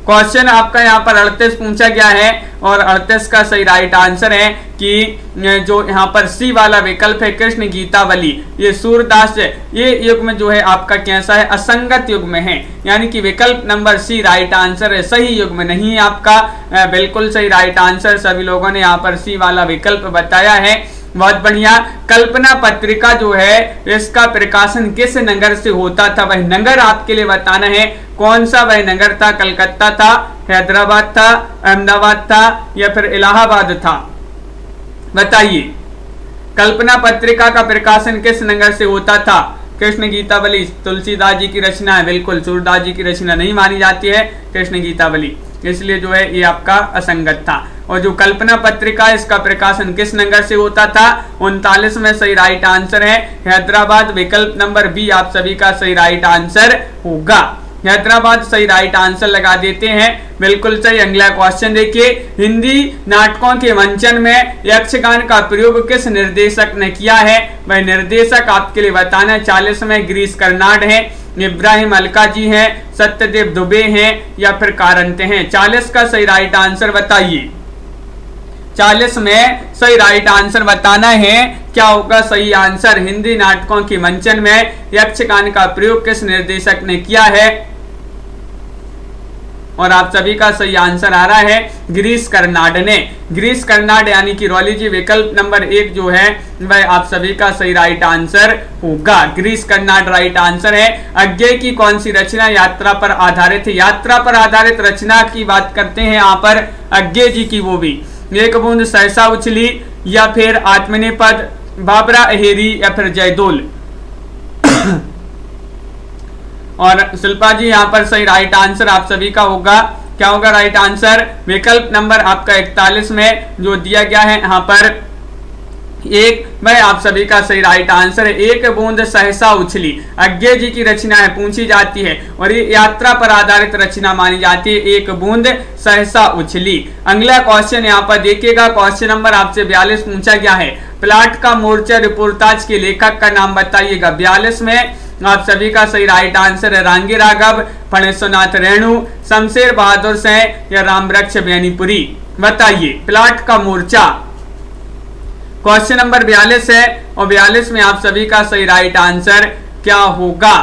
क्वेश्चन आपका यहाँ पर 38 पूछा गया है और 38 का सही राइट आंसर है कि जो यहाँ पर सी वाला विकल्प है कृष्ण गीतावली, ये सूरदास है, ये युग्म जो है आपका कैसा है? असंगत युग्म है, यानी कि विकल्प नंबर सी राइट आंसर है, सही युग्म नहीं है आपका। बिल्कुल सही राइट आंसर, सभी लोगों ने यहाँ पर सी वाला विकल्प बताया है। बहुत बढ़िया। कल्पना पत्रिका जो है इसका प्रकाशन किस नगर से होता था? वह नगर आपके लिए बताना है, कौन सा वह नगर था? कलकत्ता था, हैदराबाद था, अहमदाबाद था, या फिर इलाहाबाद था? बताइए। कल्पना पत्रिका का प्रकाशन किस नगर से होता था? कृष्ण गीतावली तुलसीदास जी की रचना है, बिल्कुल सूरदास जी की रचना नहीं मानी जाती है कृष्ण गीतावली, इसलिए जो है ये आपका असंगत था। और जो कल्पना पत्रिका इसका प्रकाशन किस नगर से होता था? 39 में सही राइट आंसर है हैदराबाद, विकल्प नंबर बी आप सभी का सही राइट आंसर होगा। हैदराबाद सही राइट आंसर लगा देते हैं, बिल्कुल सही। अगला क्वेश्चन देखिए, हिंदी नाटकों के मंचन में यक्षगान का प्रयोग किस निर्देशक ने किया है? वह निर्देशक आपके लिए बताना है। 40 में गिरीश कर्नाड है, इब्राहिम अलका जी हैं, सत्यदेव दुबे हैं या फिर कारंते हैं। 40 का सही राइट आंसर बताइए। 40 में सही राइट आंसर बताना है। क्या होगा सही आंसर? हिंदी नाटकों की मंचन में यक्षगान का प्रयोग किस निर्देशक ने किया है? और आप सभी का सही आंसर आ रहा है गिरीश कर्नाड ने। गिरीश कर्नाड यानी कि रॉली जी विकल्प नंबर 1 जो है वह आप सभी का सही राइट आंसर होगा। गिरीश कर्नाड राइट आंसर है। अज्ञेय की कौन सी रचना यात्रा पर आधारित है? यात्रा पर आधारित रचना की बात करते हैं यहाँ पर अज्ञेय जी की, वो भी एक बूंद सहसा उछली या फिर आत्मनेपद, बाबरा अहेरी या फिर जयदोल। और शिल्पा जी यहाँ पर सही राइट आंसर आप सभी का होगा। क्या होगा राइट आंसर? विकल्प नंबर आपका 41 में जो दिया गया है यहाँ पर 1, वह आप सभी का सही राइट आंसर है। एक बूंद सहसा उछली अज्ञेय जी की रचना है, पूछी जाती है और ये यात्रा पर आधारित रचना मानी जाती है। एक बूंद सहसा उछली। अगला क्वेश्चन यहाँ पर देखिएगा, क्वेश्चन नंबर आपसे 42 पूछा गया है। प्लाट का मोर्चा रिपोर्टाज के लेखक का नाम बताइएगा। 42 में आप सभी का सही राइट आंसर है रांगी राघव, फणेश्वरनाथ रेणु, शमशेर बहादुर सिंह या रामवृक्ष बेनीपुरी। बताइए प्लाट का मोर्चा। क्वेश्चन नंबर 42 है और 42 में आप सभी का सही राइट आंसर क्या होगा?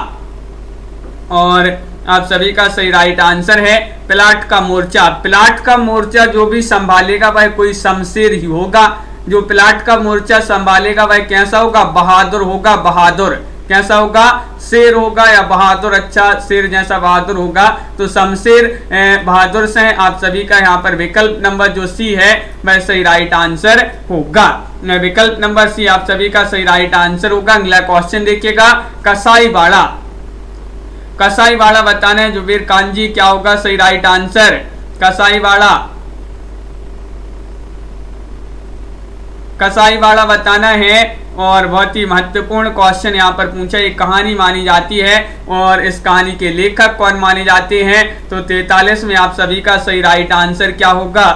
और आप सभी का सही राइट आंसर है प्लाट का मोर्चा। प्लाट का मोर्चा जो भी संभालेगा वह कोई शमशेर ही होगा। जो प्लाट का मोर्चा संभालेगा वह कैसा होगा? बहादुर होगा। बहादुर कैसा होगा? शेर होगा या बहादुर? अच्छा शेर जैसा बहादुर होगा तो शमशेर बहादुर से आप सभी का यहाँ पर विकल्प नंबर जो सी है वह सही राइट आंसर होगा। विकल्प नंबर सी आप सभी का सही राइट आंसर होगा। अगला क्वेश्चन देखिएगा, कसाईवाड़ा। कसाईवाड़ा बताना है जुबेर खान जी, क्या होगा सही राइट आंसर? कसाईवाड़ा, कसाईवाड़ा बताना है। और बहुत ही महत्वपूर्ण क्वेश्चन यहाँ पर पूछा, एक कहानी मानी जाती है और इस कहानी के लेखक कौन माने जाते हैं? तो 43 में आप सभी का सही राइट आंसर क्या होगा?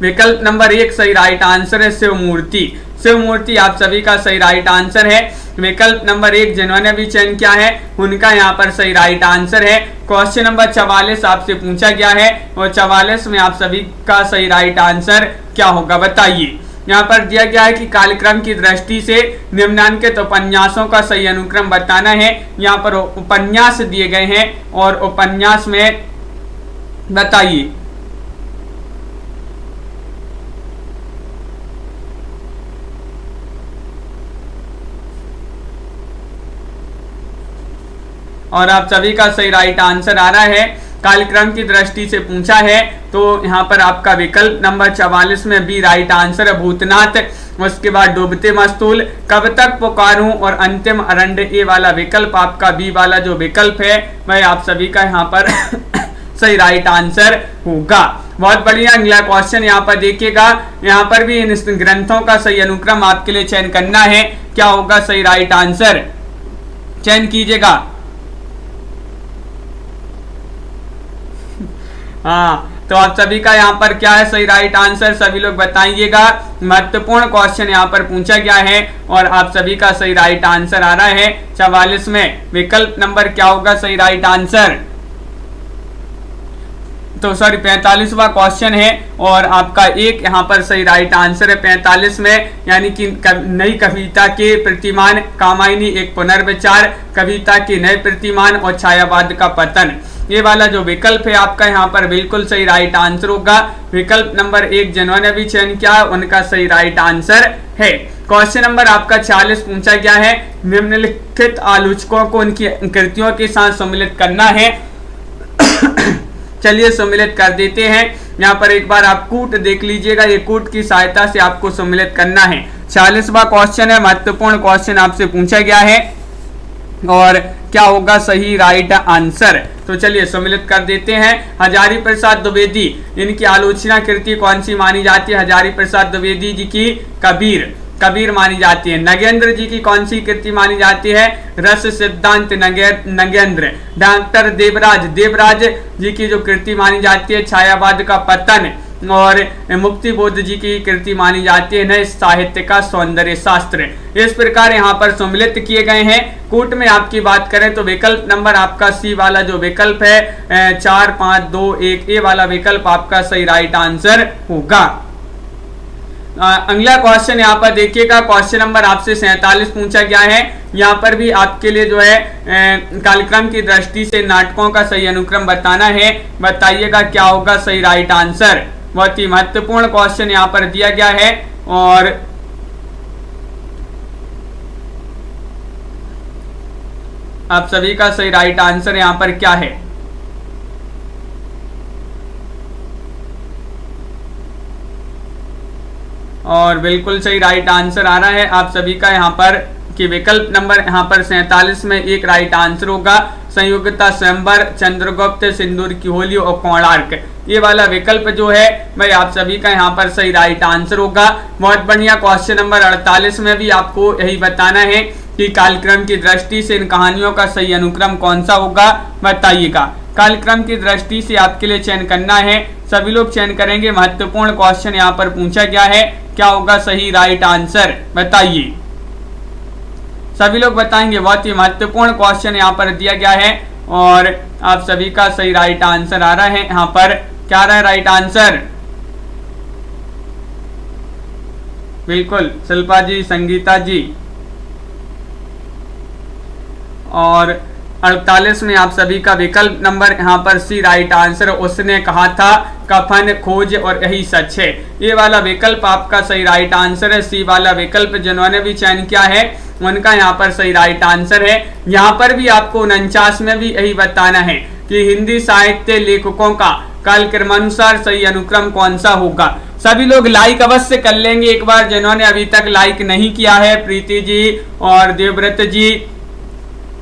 विकल्प नंबर 1 सही राइट आंसर है शिवमूर्ति। शिवमूर्ति आप सभी का सही राइट आंसर है। विकल्प नंबर 1 जिन्होंने भी चयन किया है उनका यहाँ पर सही राइट आंसर है। क्वेश्चन नंबर 44 आपसे पूछा गया है और 44 में आप सभी का सही राइट आंसर क्या होगा? बताइए। यहाँ पर दिया गया है कि कार्यक्रम की दृष्टि से निम्नांकित उपन्यासों का सही अनुक्रम बताना है। यहाँ पर उपन्यास दिए गए हैं और उपन्यास में बताइए। और आप सभी का सही राइट आंसर आ रहा है कार्यक्रम की दृष्टि से पूछा है तो यहाँ पर आपका विकल्प नंबर 44 में बी राइट आंसर है भूतनाथ। उसके बाद डूबते मस्तूल, कब तक पुकारूं और अंतिम अरंड। ए वाला विकल्प आपका बी वाला जो विकल्प है वह आप सभी का यहाँ पर सही राइट आंसर होगा। बहुत बढ़िया। अगला क्वेश्चन यहाँ पर देखिएगा, यहाँ पर भी इन ग्रंथों का सही अनुक्रम आपके लिए चयन करना है। क्या होगा सही राइट आंसर? चयन कीजिएगा। हाँ, तो आप सभी का यहाँ पर क्या है सही राइट आंसर? सभी लोग बताइएगा। महत्वपूर्ण क्वेश्चन यहाँ पर पूछा गया है और आप सभी का सही राइट आंसर आ रहा है 44 में। विकल्प नंबर क्या होगा सही राइट आंसर? तो सॉरी 45वां क्वेश्चन है और आपका एक यहाँ पर सही राइट आंसर है 45 में, यानी कि नई कविता के प्रतिमान, कामायनी एक पुनर्विचार, कविता के नए प्रतिमान और छायावाद का पतन। ये वाला जो विकल्प है आपका यहाँ पर बिल्कुल सही राइट आंसर होगा। विकल्प नंबर 1 जिन्होंने भी चयन किया उनका सही राइट आंसर है। क्वेश्चन नंबर आपका 46 पूछा गया है, निम्नलिखित आलोचकों को उनकी कृतियों के साथ सम्मिलित करना है। चलिए सम्मिलित कर देते हैं। यहाँ पर एक बार आप कूट देख लीजिएगा, ये कूट की सहायता से आपको सम्मिलित करना है। 46वां क्वेश्चन है, महत्वपूर्ण क्वेश्चन आपसे पूछा गया है और क्या होगा सही राइट आंसर? तो चलिए सम्मिलित कर देते हैं। हजारी प्रसाद द्विवेदी, इनकी आलोचना कृति कौन सी मानी जाती है? हजारी प्रसाद द्विवेदी जी की कबीर, कबीर मानी जाती है। नगेंद्र जी की कौन सी कृति मानी जाती है? रस सिद्धांत नगेंद्र। डॉक्टर देवराज, देवराज जी की जो कृति मानी जाती है छायावाद का पतन। और मुक्ति बोध जी की कृति मानी जाती है। नए साहित्य का सौंदर्य शास्त्र, इस प्रकार यहाँ पर सम्मिलित किए गए हैं। कूट में आपकी बात करें तो विकल्प नंबर आपका सी वाला जो विकल्प है 4 5 2 1 ए वाला विकल्प आपका सही राइट आंसर होगा। अगला क्वेश्चन यहाँ पर देखिएगा, क्वेश्चन नंबर आपसे 47 पूछा गया है। यहाँ पर भी आपके लिए जो है कालक्रम की दृष्टि से नाटकों का सही अनुक्रम बताना है। बताइएगा क्या होगा सही राइट आंसर। बहुत ही महत्वपूर्ण क्वेश्चन यहाँ पर दिया गया है और आप सभी का सही राइट आंसर यहाँ पर क्या है। और बिल्कुल सही राइट आंसर आ रहा है आप सभी का यहाँ पर कि विकल्प नंबर यहाँ पर 47 में एक राइट आंसर होगा। संयुक्ता स्वयंवर, चंद्रगुप्त, सिंदूर की होली और कोणार्क, ये वाला विकल्प जो है भाई आप सभी का यहाँ पर सही राइट आंसर होगा। बहुत बढ़िया। क्वेश्चन नंबर 48 में भी आपको यही बताना है कि कालक्रम की दृष्टि से इन कहानियों का सही अनुक्रम कौन सा होगा, बताइएगा। कालक्रम की दृष्टि से आपके लिए चयन करना है, सभी लोग चयन करेंगे। महत्वपूर्ण क्वेश्चन यहाँ पर पूछा गया है, क्या होगा सही राइट आंसर, बताइए। सभी लोग बताएंगे। बहुत ही महत्वपूर्ण क्वेश्चन यहाँ पर दिया गया है और आप सभी का सही राइट आंसर आ रहा है। यहाँ पर क्या रहा है राइट आंसर, बिल्कुल शिल्पा जी, संगीता जी। और 48 में आप सभी का विकल्प नंबर यहाँ पर सी राइट आंसर। उसने कहा था कफन खोज और यही सच है, ये वाला विकल्प आपका सही राइट आंसर है। सी वाला विकल्प जिन्होंने भी चयन किया है उनका यहाँ पर सही राइट आंसर है। यहाँ पर भी आपको 49 में भी यही बताना है कि हिंदी साहित्य लेखकों का कालक्रमानुसार सही अनुक्रम कौन सा होगा। सभी लोग लाइक अवश्य कर लेंगे एक बार, जिन्होंने अभी तक लाइक नहीं किया है, प्रीति जी और देवव्रत जी,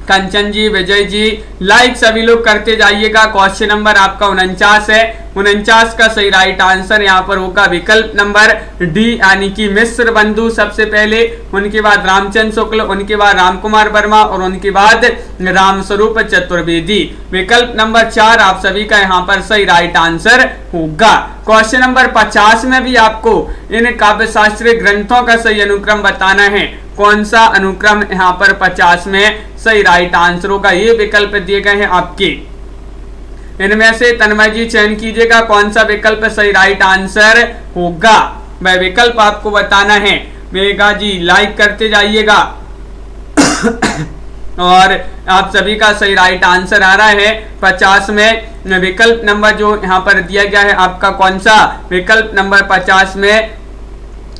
कंचन जी, विजय जी, लाइक सभी लोग करते जाइएगा। क्वेश्चन नंबर आपका 49 है। 49 का सही राइट आंसर यहाँ पर होगा विकल्प नंबर डी, यानी कि मिश्र बंधु सबसे पहले, उनके बाद रामचंद्र शुक्ल, उनके बाद रामकुमार वर्मा और उनके बाद रामस्वरूप चतुर्वेदी। विकल्प नंबर 4 आप सभी का यहाँ पर सही राइट आंसर होगा। क्वेश्चन नंबर 50 में भी आपको इन काव्य शास्त्रीय ग्रंथों का सही अनुक्रम बताना है। कौन सा अनुक्रम यहाँ पर 50 में सही राइट आंसर होगा, ये विकल्प दिए गए हैं आपके। इनमें से तन्मय जी चयन कीजिएगा कौन सा विकल्प सही राइट आंसर होगा। वह विकल्प आपको बताना है। मेघा जी लाइक करते जाइएगा और आप सभी का सही राइट आंसर आ रहा है 50 में। विकल्प नंबर जो यहाँ पर दिया गया है आपका कौन सा, विकल्प नंबर 50 में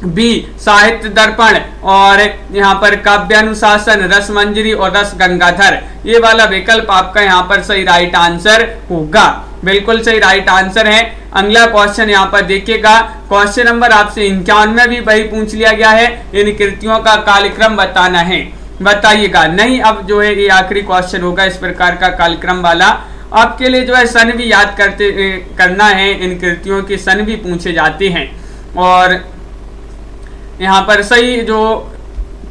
बी साहित्य दर्पण और यहाँ पर काव्यानुशासन, रस मंजरी और रस गंगाधर, ये वाला विकल्प आपका यहाँ पर सही राइट आंसर होगा। बिल्कुल सही राइट आंसर है। अगला क्वेश्चन यहाँ पर देखिएगा, क्वेश्चन नंबर आपसे 51 में भी वही पूछ लिया गया है, इन कृतियों का कालक्रम बताना है, बताइएगा। नहीं, अब जो है ये आखिरी क्वेश्चन होगा इस प्रकार का कालक्रम वाला। आपके लिए जो है सन भी याद करना है, इन कृतियों की सन भी पूछे जाते हैं और यहाँ पर सही जो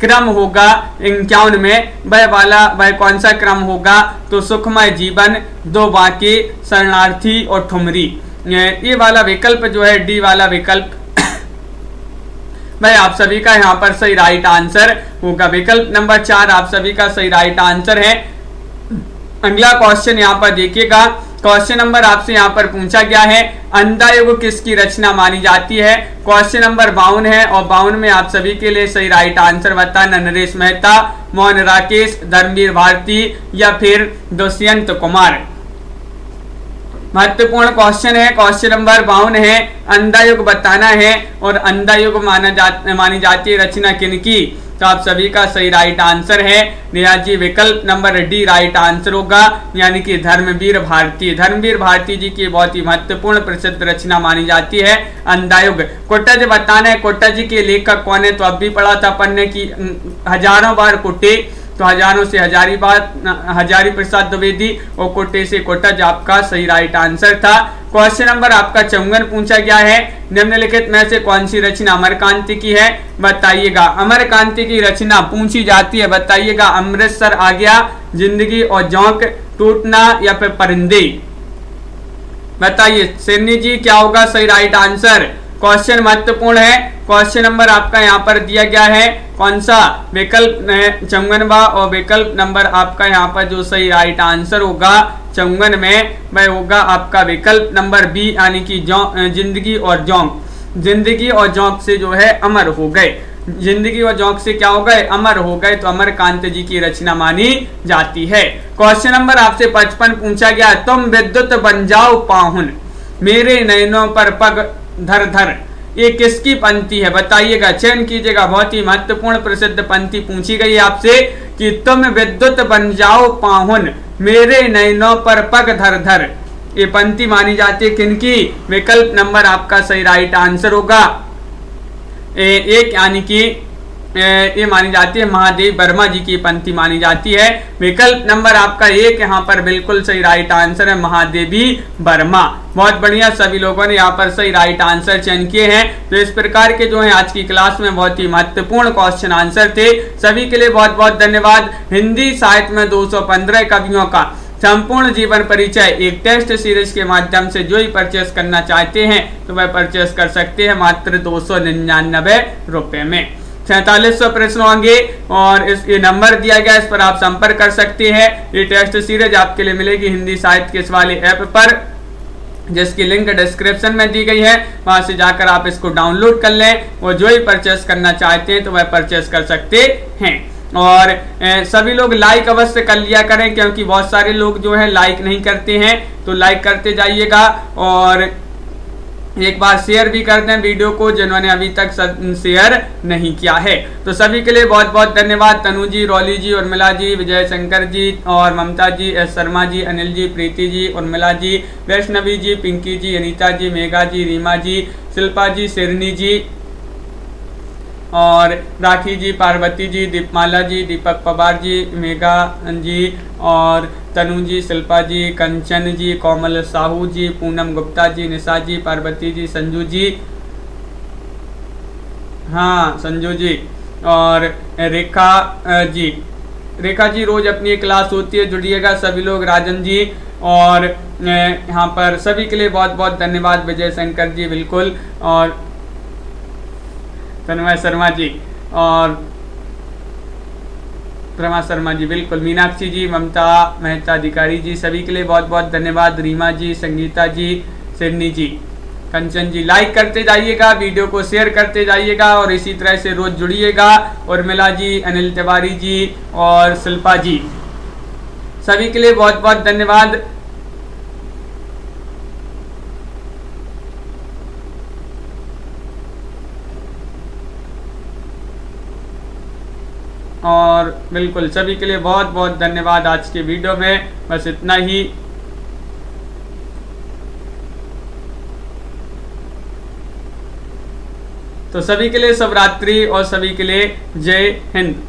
क्रम होगा 51 में वह कौन सा क्रम होगा, तो सुखमय जीवन, दो बाकी, शरणार्थी और ठुमरी, ये वाला विकल्प जो है डी वाला विकल्प भाई आप सभी का यहाँ पर सही राइट आंसर होगा। विकल्प नंबर 4 आप सभी का सही राइट आंसर है। अगला क्वेश्चन यहाँ पर देखिएगा, क्वेश्चन नंबर आपसे यहाँ पर पूछा गया है, अंधा युग किसकी रचना मानी जाती है। क्वेश्चन नंबर 52 है और 52 में आप सभी के लिए सही राइट आंसर बताना, नरेश मेहता, मोहन राकेश, धर्मवीर भारती या फिर दुष्यंत कुमार। महत्वपूर्ण क्वेश्चन है। क्वेश्चन नंबर 52 है, अंधा युग बताना है और अंधा युग मानी जाती है रचना किनकी, तो आप सभी का सही राइट आंसर है निराज जी, विकल्प नंबर डी राइट आंसर होगा, यानी कि धर्मवीर भारती। धर्मवीर भारती जी की बहुत ही महत्वपूर्ण प्रसिद्ध रचना मानी जाती है अंधा युग। कुट्टज बताना है, कुट्टज जी के लेखक कौन है, तो अब भी पढ़ा था पढ़ने की हजारों बार कुट्टे, तो हजारों से हजारी प्रसाद द्विवेदी और कुट्टे से कुट्टज आपका सही राइट आंसर था। क्वेश्चन नंबर आपका 54 पूछा गया है, निम्नलिखित में से कौन सी रचना अमरकांति की है, बताइएगा। अमरकांति की रचना पूछी जाती है, बताइएगा। अमृतसर आ गया, जिंदगी और जोंक, टूटना या फिर परिंदे, बताइए सिरनी जी क्या होगा सही राइट आंसर। क्वेश्चन महत्वपूर्ण है। क्वेश्चन नंबर आपका यहाँ पर दिया गया है कौन सा, विकल्प चौंगनवा, और विकल्प नंबर आपका यहाँ पर जो सही राइट आंसर होगा चौंगन में वह होगा आपका विकल्प नंबर बी, यानी कि जिंदगी और जोंक। जिंदगी और जोंक से जो है अमर हो गए, जिंदगी और जोंक से क्या हो गए, अमर हो गए, तो अमरकांत जी की रचना मानी जाती है। क्वेश्चन नंबर आपसे 55 पूछा गया, तुम विद्युत बन जाओ पाहुन मेरे नयनों पर पग धर धर, ये किसकी पंक्ति है बताइएगा, चयन कीजिएगा। बहुत ही महत्वपूर्ण प्रसिद्ध पंक्ति पूछी गई है आपसे कि तुम विद्युत बन जाओ पाहुन मेरे नयनों पर पग धर धर, ये पंक्ति मानी जाती है किनकी, विकल्प नंबर आपका सही राइट आंसर होगा एक, यानी कि ये मानी जाती है महादेव वर्मा जी की पंक्ति मानी जाती है। विकल्प नंबर आपका एक यहाँ पर बिल्कुल सही राइट आंसर है महादेवी वर्मा। बहुत बढ़िया, सभी लोगों ने यहाँ पर सही राइट आंसर चयन किए हैं। तो इस प्रकार के जो है आज की क्लास में बहुत ही महत्वपूर्ण क्वेश्चन आंसर थे। सभी के लिए बहुत बहुत धन्यवाद। हिंदी साहित्य में 215 कवियों का संपूर्ण जीवन परिचय एक टेस्ट सीरीज के माध्यम से जो ही परचेस करना चाहते हैं तो वह परचेस कर सकते हैं मात्र 299 रुपए में। 4700 प्रश्न होंगे और ये नंबर दिया गया, इस पर आप संपर्क कर सकते हैं। ये टेस्ट सीरीज आपके लिए मिलेगी हिंदी साहित्य के इस वाले ऐप पर, जिसकी लिंक डिस्क्रिप्शन में दी गई है, वहां से जाकर आप इसको डाउनलोड कर लें और जो ही परचेस करना चाहते हैं तो वह परचेस कर सकते हैं। और सभी लोग लाइक अवश्य कर लिया करें, क्योंकि बहुत सारे लोग जो है लाइक नहीं करते हैं, तो लाइक करते जाइएगा और एक बार शेयर भी कर दें वीडियो को जिन्होंने अभी तक शेयर नहीं किया है। तो सभी के लिए बहुत बहुत धन्यवाद। तनु जी, रौली जी, उर्मिला जी, विजय शंकर जी और ममता जी, एस शर्मा जी, अनिल जी, प्रीति जी, उर्मिला जी, वैष्णवी जी, पिंकी जी, अनीता जी, मेघा जी, रीमा जी, शिल्पा जी, सिरनी जी और राखी जी, पार्वती जी, दीपमाला जी, दीपक पवार जी, मेघा जी और तनु जी, शिल्पा जी, कंचन जी, कोमल साहू जी, पूनम गुप्ता जी, निशा जी, पार्वती जी, संजू जी, हाँ संजू जी और रेखा जी। रेखा जी रोज अपनी एक क्लास होती है, जुड़िएगा सभी लोग। राजन जी और यहाँ पर सभी के लिए बहुत बहुत धन्यवाद। विजय शंकर जी बिल्कुल, और तन्मय शर्मा जी और प्रमा शर्मा जी बिल्कुल, मीनाक्षी जी, ममता मेहता अधिकारी जी, सभी के लिए बहुत बहुत धन्यवाद। रीमा जी, संगीता जी, सिरनी जी, कंचन जी, लाइक करते जाइएगा, वीडियो को शेयर करते जाइएगा और इसी तरह से रोज जुड़िएगा। उर्मिला जी, अनिल तिवारी जी और शिल्पा जी, सभी के लिए बहुत बहुत धन्यवाद। और बिल्कुल सभी के लिए बहुत बहुत धन्यवाद। आज के वीडियो में बस इतना ही। तो सभी के लिए शुभ रात्रि और सभी के लिए जय हिंद।